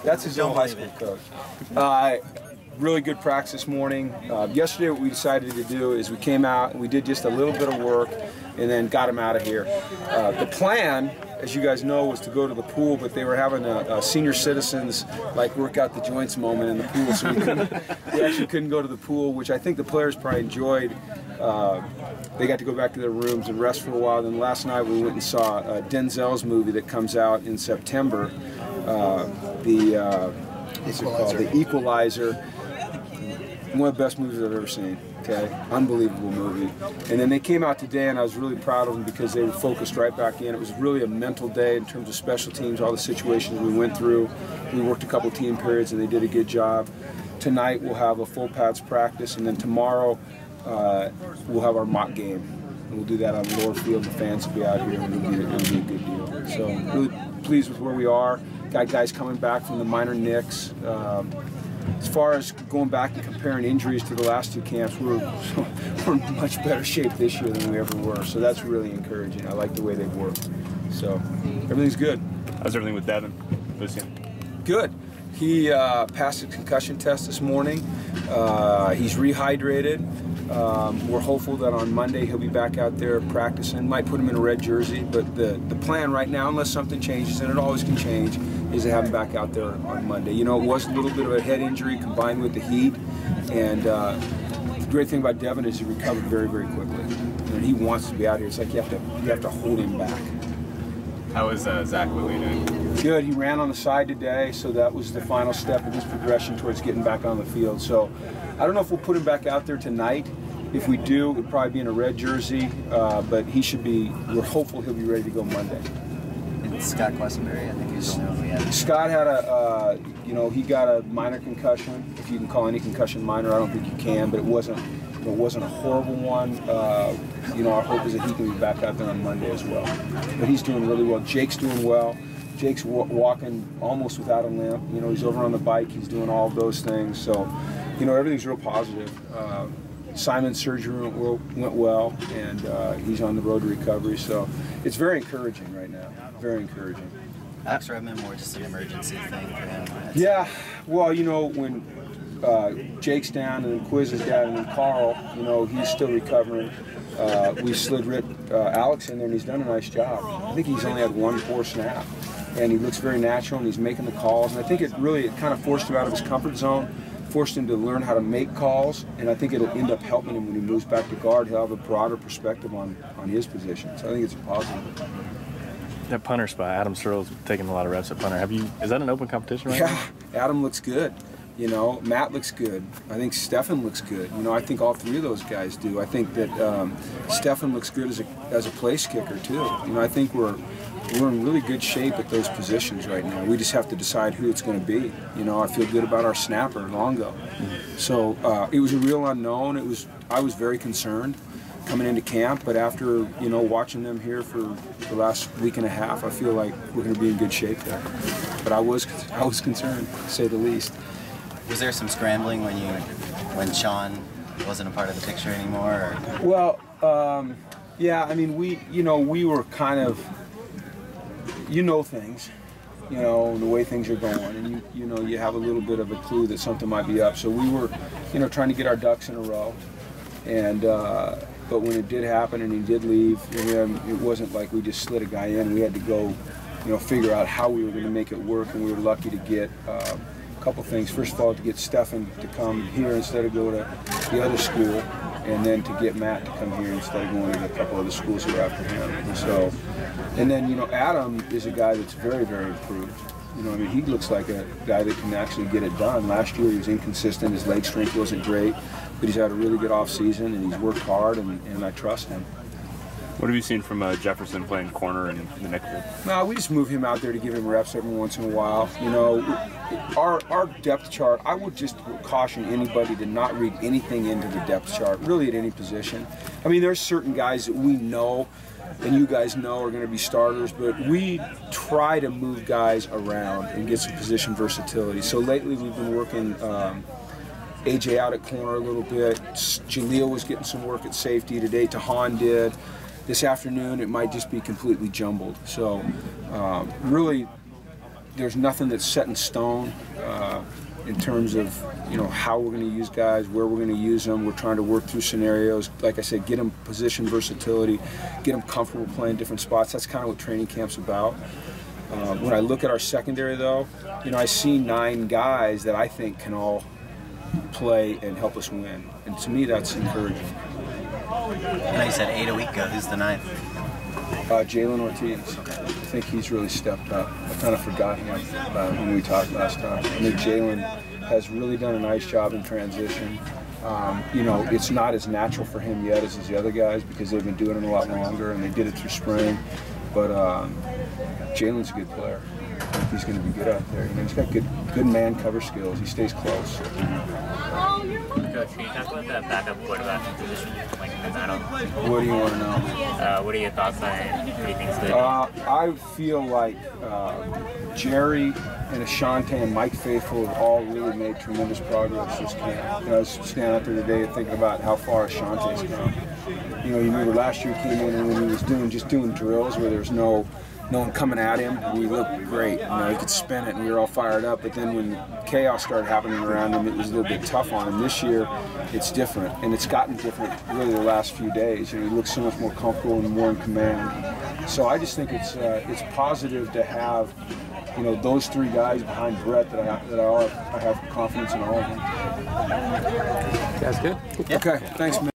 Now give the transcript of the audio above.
That's his own high school coach. Really good practice this morning. Yesterday what we decided to do is we came out and we did just a little bit of work and then got him out of here. The plan, as you guys know, was to go to the pool, but they were having a senior citizens like work out the joints moment in the pool, so we actually couldn't go to the pool, which I think the players probably enjoyed. They got to go back to their rooms and rest for a while. Then last night we went and saw Denzel's movie that comes out in September, The Equalizer. One of the best movies I've ever seen. Okay, unbelievable movie. And then they came out today, and I was really proud of them because they were focused right back in. It was really a mental day in terms of special teams, all the situations we went through. We worked a couple team periods, and they did a good job. Tonight we'll have a full pads practice, and then tomorrow we'll have our mock game. And we'll do that on the lower field. The fans will be out here, and it'll be a good deal. So really pleased with where we are. Got guys coming back from the minor nicks. As far as going back and comparing injuries to the last two camps, we're in much better shape this year than we ever were. So that's really encouraging. I like the way they've worked. So everything's good. How's everything with Devin, Lucian? Good. He passed a concussion test this morning. He's rehydrated. We're hopeful that on Monday he'll be back out there practicing. Might put him in a red jersey, but the plan right now, unless something changes, and it always can change, is to have him back out there on Monday. You know, it was a little bit of a head injury combined with the heat, and the great thing about Devin is he recovered very, very quickly. And he wants to be out here. It's like you have to hold him back. How is Zach Willie doing? Good. He ran on the side today, so that was the final step in his progression towards getting back on the field. So I don't know if we'll put him back out there tonight. If we do, it'll probably be in a red jersey, but he should be, we're hopeful he'll be ready to go Monday. And Scott Questenberry, I think he's the only one we had. Scott had he got a minor concussion, if you can call any concussion minor. I don't think you can, but it wasn't a horrible one. Our hope is that he can be back out there on Monday as well. But he's doing really well. Jake's doing well. Jake's walking almost without a limp. You know, he's over on the bike. He's doing all of those things. So, everything's real positive. Simon's surgery went well, and he's on the road to recovery. So it's very encouraging right now. Very encouraging. Alex Redmond, more just an emergency thing for him. Yeah. Well, when Jake's down and then Quiz is down and then Carl, he's still recovering. We slid Alex in there, and he's done a nice job. I think he's only had one poor snap, and he looks very natural, and he's making the calls. And I think it kind of forced him out of his comfort zone, forced him to learn how to make calls, and I think it'll end up helping him when he moves back to guard. He'll have a broader perspective on his position. So I think it's a positive. That punter spot, Adam Searle's taking a lot of reps at punter. Is that an open competition right now? Yeah, Adam looks good. Matt looks good. I think Stefan looks good. I think all three of those guys do. I think that Stefan looks good as a place kicker too. I think we're in really good shape at those positions right now. We just have to decide who it's going to be. I feel good about our snapper, Longo. So it was a real unknown. I was very concerned coming into camp, but after watching them here for the last week and a half, I feel like we're going to be in good shape there. But I was concerned, to say the least. Was there some scrambling when Sean wasn't a part of the picture anymore? Or? Well, yeah. I mean, we were kind of, things, the way things are going, and you have a little bit of a clue that something might be up. So we were, trying to get our ducks in a row, and but when it did happen and he did leave, it wasn't like we just slid a guy in. We had to go, figure out how we were going to make it work, and we were lucky to get a couple things. First of all, to get Stefan to come here instead of go to the other school, and then to get Matt to come here instead of going to a couple of the schools that were after him. And then Adam is a guy that's very, very improved. He looks like a guy that can actually get it done. Last year he was inconsistent, his leg strength wasn't great, but he's had a really good off season and he's worked hard, and I trust him. What have you seen from Jefferson playing corner in the nickel? No, we just move him out there to give him reps every once in a while. Our depth chart, I would just caution anybody to not read anything into the depth chart, really at any position. I mean, there's certain guys that we know and you guys know are going to be starters, but we try to move guys around and get some position versatility. So lately we've been working AJ out at corner a little bit. Jaleel was getting some work at safety today. Tahan did. This afternoon it might just be completely jumbled. So really there's nothing that's set in stone in terms of how we're going to use guys, where we're going to use them. We're trying to work through scenarios. Like I said, get them position versatility, get them comfortable playing different spots. That's kind of what training camp's about. When I look at our secondary, though, I see 9 guys that I think can all play and help us win, and to me, that's encouraging. I know you said 8 a week ago. Who's the 9th? Jalen Ortiz. I think he's really stepped up. I kind of forgot him when we talked last time. I think Jalen has really done a nice job in transition. It's not as natural for him yet as the other guys because they've been doing it a lot longer and they did it through spring. But Jalen's a good player. I think he's going to be good out there. He's got good man cover skills. He stays close. Coach, can you talk about the backup quarterback position, like in the battle? What do you want to know? What are your thoughts on it? What do you think's good? I feel like Jerry and Ashante and Mike Faithful have all really made tremendous progress this camp. I was standing out there today thinking about how far Ashante's come. You remember last year he came in and when he was doing drills where there's no one coming at him, he looked great. He could spin it and we were all fired up. But then when chaos started happening around him, it was a little bit tough on him. This year, it's different, and it's gotten different really the last few days. He looks so much more comfortable and more in command. So I just think it's positive to have those 3 guys behind Brett that I have confidence in all of them. That's good. Okay, thanks, man.